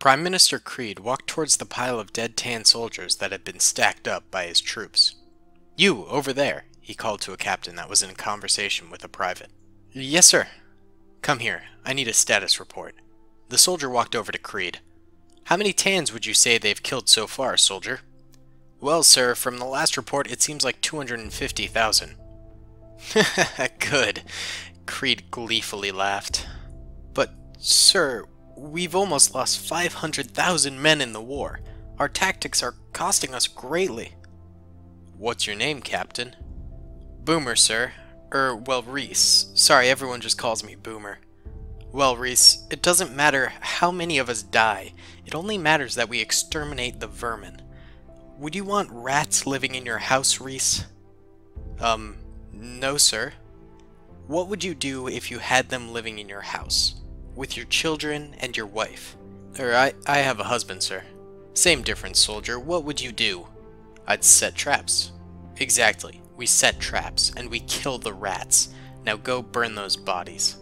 Prime Minister Creed walked towards the pile of dead tan soldiers that had been stacked up by his troops. "You, over there," he called to a captain that was in conversation with a private. "Yes, sir." "Come here, I need a status report." The soldier walked over to Creed. "How many tans would you say they've killed so far, soldier?" "Well, sir, from the last report it seems like 250,000. "Good," Creed gleefully laughed. "But, sir, we've almost lost 500,000 men in the war. Our tactics are costing us greatly." "What's your name, Captain?" "Boomer, sir. Well, Reese. Sorry, everyone just calls me Boomer." "Well, Reese, it doesn't matter how many of us die. It only matters that we exterminate the vermin. Would you want rats living in your house, Reese?" No, sir." "What would you do if you had them living in your house? With your children and your wife?" I have a husband, sir." "Same difference, soldier. What would you do?" "I'd set traps." "Exactly. We set traps, and we kill the rats. Now go burn those bodies."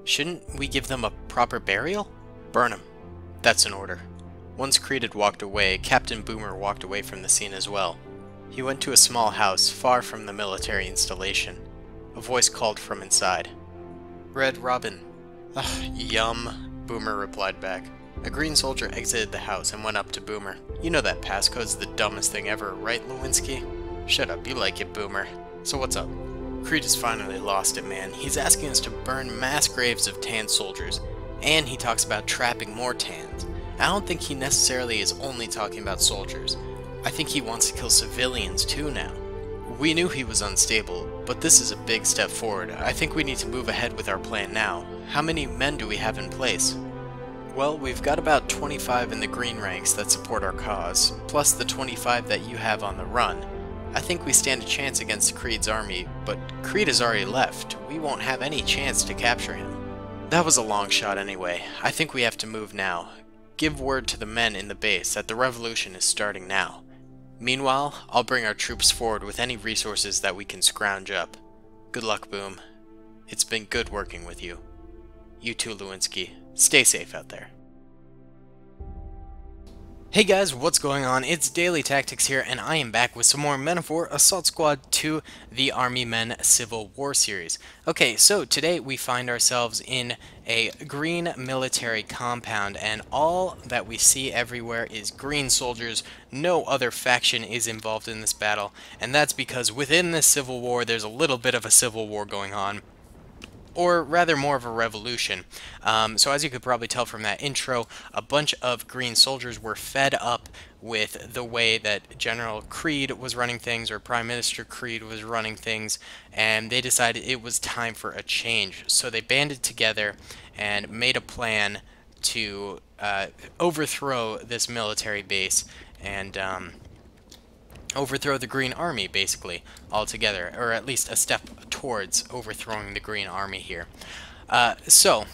"Shouldn't we give them a proper burial?" "Burn them. That's an order." Once Creed had walked away, Captain Boomer walked away from the scene as well. He went to a small house far from the military installation. A voice called from inside. "Red Robin." "Ugh, yum," Boomer replied back. A green soldier exited the house and went up to Boomer. "You know that passcode's the dumbest thing ever, right, Lewinsky?" "Shut up, you like it, Boomer. So what's up?" "Creed has finally lost it, man. He's asking us to burn mass graves of tan soldiers, and he talks about trapping more tans. I don't think he necessarily is only talking about soldiers. I think he wants to kill civilians too now. We knew he was unstable, but this is a big step forward. I think we need to move ahead with our plan now. How many men do we have in place?" "Well, we've got about 25 in the green ranks that support our cause, plus the 25 that you have on the run. I think we stand a chance against Creed's army, but Creed has already left. We won't have any chance to capture him." "That was a long shot anyway. I think we have to move now. Give word to the men in the base that the revolution is starting now. Meanwhile, I'll bring our troops forward with any resources that we can scrounge up. Good luck, Boom. It's been good working with you. You too, Lewinsky. Stay safe out there." Hey guys, what's going on? It's Daily Tactics here, and I am back with some more Men of War Assault Squad 2, the Army Men Civil War series. Okay, so today we find ourselves in a green military compound, and all that we see everywhere is green soldiers. No other faction is involved in this battle, and that's because within this civil war, there's a little bit of a civil war going on. Or rather more of a revolution. So as you could probably tell from that intro, a bunch of green soldiers were fed up with the way that General Creed was running things, or Prime Minister Creed was running things, and they decided it was time for a change. So they banded together and made a plan to overthrow this military base and overthrow the Green Army, basically, altogether, or at least a step towards overthrowing the Green Army here. So,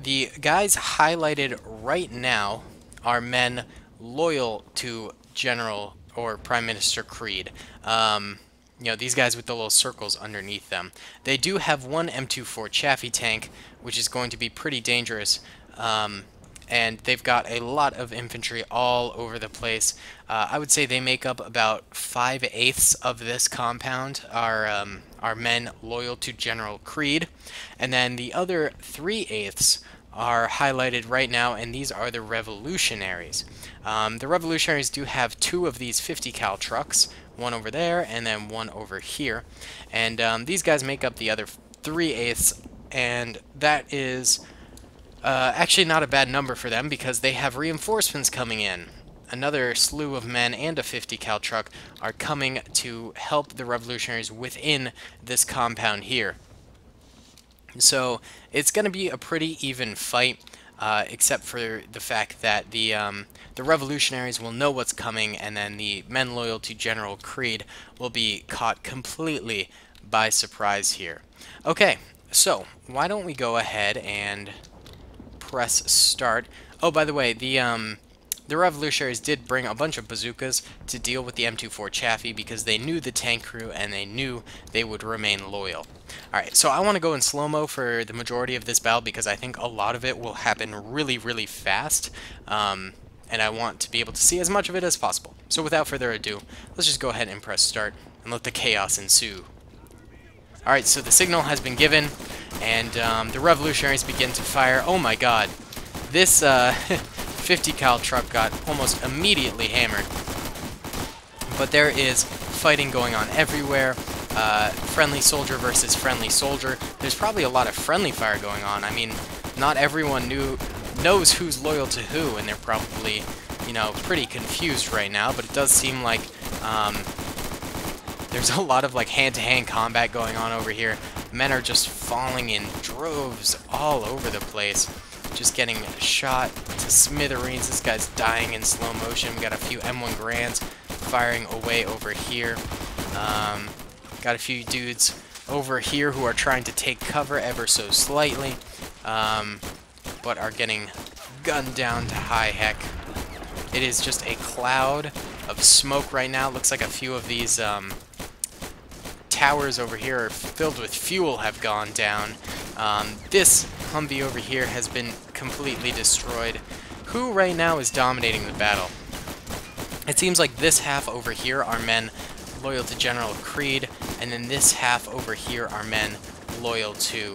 the guys highlighted right now are men loyal to General or Prime Minister Creed. You know, these guys with the little circles underneath them. They do have one M24 Chaffee tank, which is going to be pretty dangerous. And they've got a lot of infantry all over the place. I would say they make up about 5/8 of this compound are men loyal to General Creed, and then the other 3/8 are highlighted right now, and these are the revolutionaries. The revolutionaries do have 2 of these 50 cal trucks, one over there and then one over here, and these guys make up the other 3/8, and that is actually not a bad number for them because they have reinforcements coming in. Another slew of men and a 50 cal truck are coming to help the revolutionaries within this compound here. So it's going to be a pretty even fight, except for the fact that the revolutionaries will know what's coming, and then the men loyal to General Creed will be caught completely by surprise here. Okay, so why don't we go ahead and press start. Oh, by the way, the The revolutionaries did bring a bunch of bazookas to deal with the M24 Chaffee because they knew the tank crew and they knew they would remain loyal. Alright, so I want to go in slow-mo for the majority of this battle because I think a lot of it will happen really, really fast. And I want to be able to see as much of it as possible. So without further ado, let's just go ahead and press start and let the chaos ensue. Alright, so the signal has been given, and the revolutionaries begin to fire. Oh my god. This 50 cal truck got almost immediately hammered. But there is fighting going on everywhere. Friendly soldier versus friendly soldier. There's probably a lot of friendly fire going on. I mean, not everyone knows who's loyal to who, and they're probably, you know, pretty confused right now, but it does seem like there's a lot of like hand-to-hand combat going on over here. Men are just falling in droves all over the place, just getting shot to smithereens. This guy's dying in slow motion. We got a few M1 Grands firing away over here. Got a few dudes over here who are trying to take cover ever so slightly, but are getting gunned down to high heck. It is just a cloud of smoke right now. Looks like a few of these towers over here are filled with fuel have gone down. This Humvee over here has been completely destroyed. Who right now is dominating the battle? It seems like this half over here are men loyal to General Creed, and then this half over here are men loyal to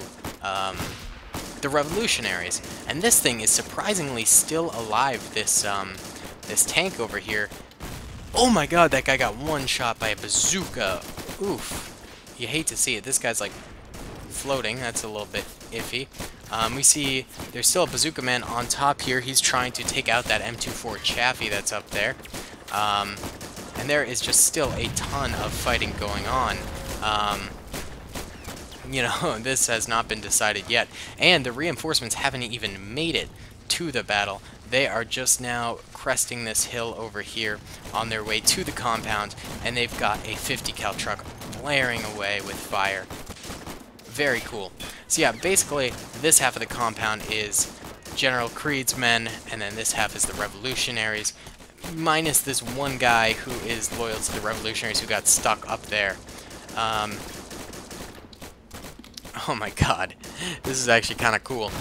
the revolutionaries. And this thing is surprisingly still alive, this tank over here. Oh my god, that guy got one shot by a bazooka. Oof. You hate to see it. This guy's like floating. That's a little bit iffy. We see there's still a bazooka man on top here. He's trying to take out that M24 Chaffee that's up there. And there is just still a ton of fighting going on. You know, this has not been decided yet. And the reinforcements haven't even made it to the battle. They are just now cresting this hill over here on their way to the compound, and they've got a 50 cal truck blaring away with fire. Very cool. So yeah, basically, this half of the compound is General Creed's men, and then this half is the revolutionaries, minus this one guy who is loyal to the revolutionaries who got stuck up there. Oh my god, this is actually kind of cool.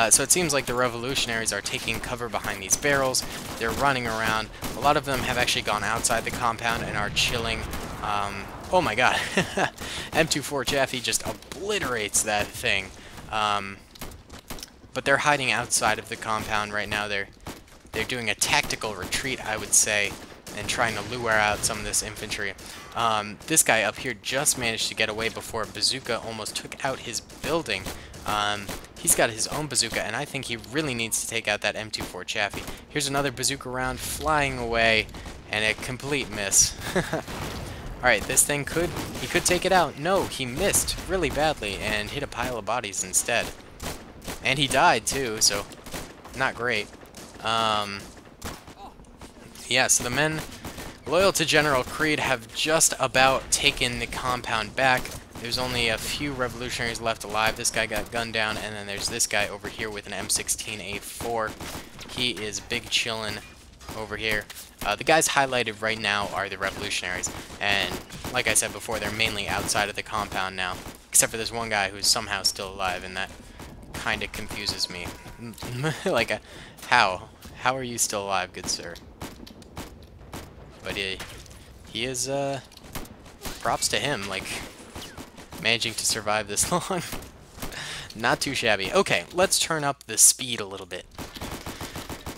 So it seems like the revolutionaries are taking cover behind these barrels. They're running around. A lot of them have actually gone outside the compound and are chilling. Oh my god, M24 Chaffee just obliterates that thing. But they're hiding outside of the compound right now. They're doing a tactical retreat, I would say, and trying to lure out some of this infantry. This guy up here just managed to get away before a bazooka almost took out his building. He's got his own bazooka, and I think he really needs to take out that M24 Chaffee. Here's another bazooka round flying away, and a complete miss. Alright, this thing he could take it out. No, he missed really badly and hit a pile of bodies instead. And he died too, so not great. Yeah, so the men loyal to General Creed have just about taken the compound back. There's only a few revolutionaries left alive. This guy got gunned down, and then there's this guy over here with an M16A4. He is big chillin' over here. The guys highlighted right now are the revolutionaries, and like I said before, they're mainly outside of the compound now, except for this one guy who's somehow still alive, and that kind of confuses me. Like, how are you still alive, good sir? But he is, props to him, like, managing to survive this long. Not too shabby. Okay, let's turn up the speed a little bit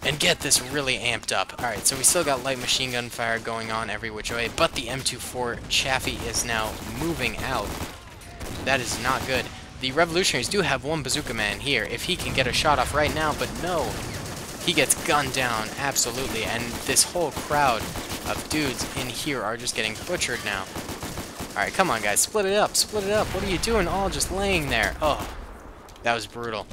and get this really amped up. Alright, so we still got light machine gun fire going on every which way, but the M24 Chaffee is now moving out. That is not good. The revolutionaries do have one bazooka man here, if he can get a shot off right now, but no. He gets gunned down, absolutely, and this whole crowd of dudes in here are just getting butchered now. Alright, come on guys, split it up, split it up. What are you doing all just laying there? Oh, that was brutal.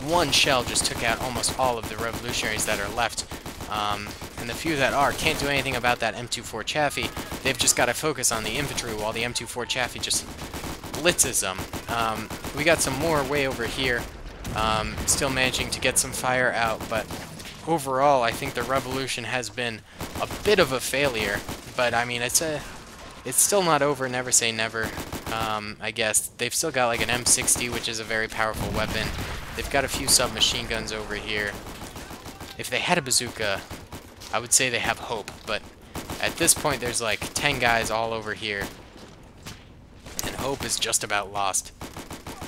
One shell just took out almost all of the revolutionaries that are left. And the few that are can't do anything about that M24 Chaffee. They've just got to focus on the infantry while the M24 Chaffee just blitzes them. We got some more way over here. Still managing to get some fire out, but overall, I think the revolution has been a bit of a failure, but I mean, it's still not over. Never say never. I guess they've still got like an M60, which is a very powerful weapon. They've got a few submachine guns over here. If they had a bazooka, I would say they have hope, but at this point there's like 10 guys all over here, and hope is just about lost.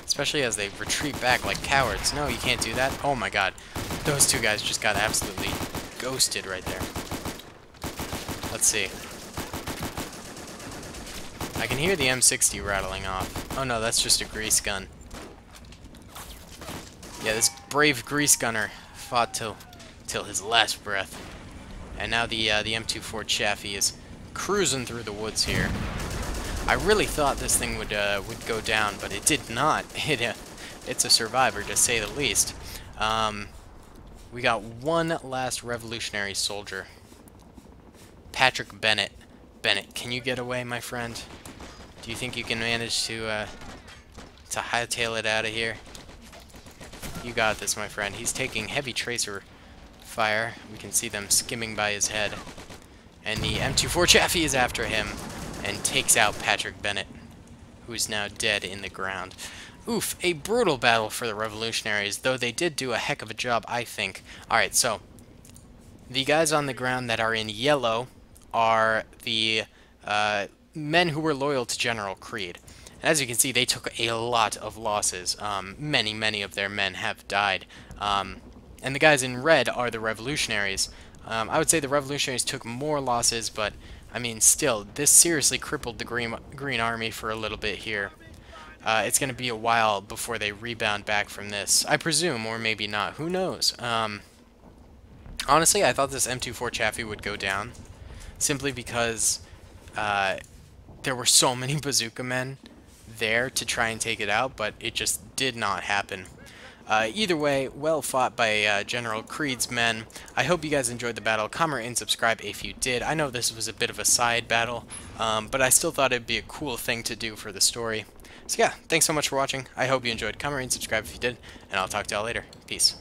Especially as they retreat back like cowards. No, you can't do that. Oh my god. Those two guys just got absolutely ghosted right there. Let's see. I can hear the M60 rattling off. Oh no, that's just a grease gun. Yeah, this brave grease gunner fought till his last breath. And now the M24 Chaffee is cruising through the woods here. I really thought this thing would go down, but it did not. It's a survivor, to say the least. We got one last revolutionary soldier. Patrick Bennett. Bennett, can you get away, my friend? Do you think you can manage to hightail it out of here? You got this, my friend. He's taking heavy tracer fire. We can see them skimming by his head. And the M24 Chaffee is after him and takes out Patrick Bennett, who is now dead in the ground. Oof, a brutal battle for the revolutionaries, though they did do a heck of a job, I think. Alright, so the guys on the ground that are in yellow are the men who were loyal to General Creed. And as you can see, they took a lot of losses. Many of their men have died. And the guys in red are the revolutionaries. I would say the revolutionaries took more losses, but I mean, still, this seriously crippled the Green Army for a little bit here. It's going to be a while before they rebound back from this, I presume, or maybe not. Who knows? Honestly, I thought this M24 Chaffee would go down, simply because there were so many bazooka men there to try and take it out, but it just did not happen. Either way, well fought by General Creed's men. I hope you guys enjoyed the battle. Comment and subscribe if you did. I know this was a bit of a side battle, but I still thought it'd be a cool thing to do for the story. So yeah, thanks so much for watching. I hope you enjoyed. Comment and subscribe if you did, and I'll talk to y'all later. Peace.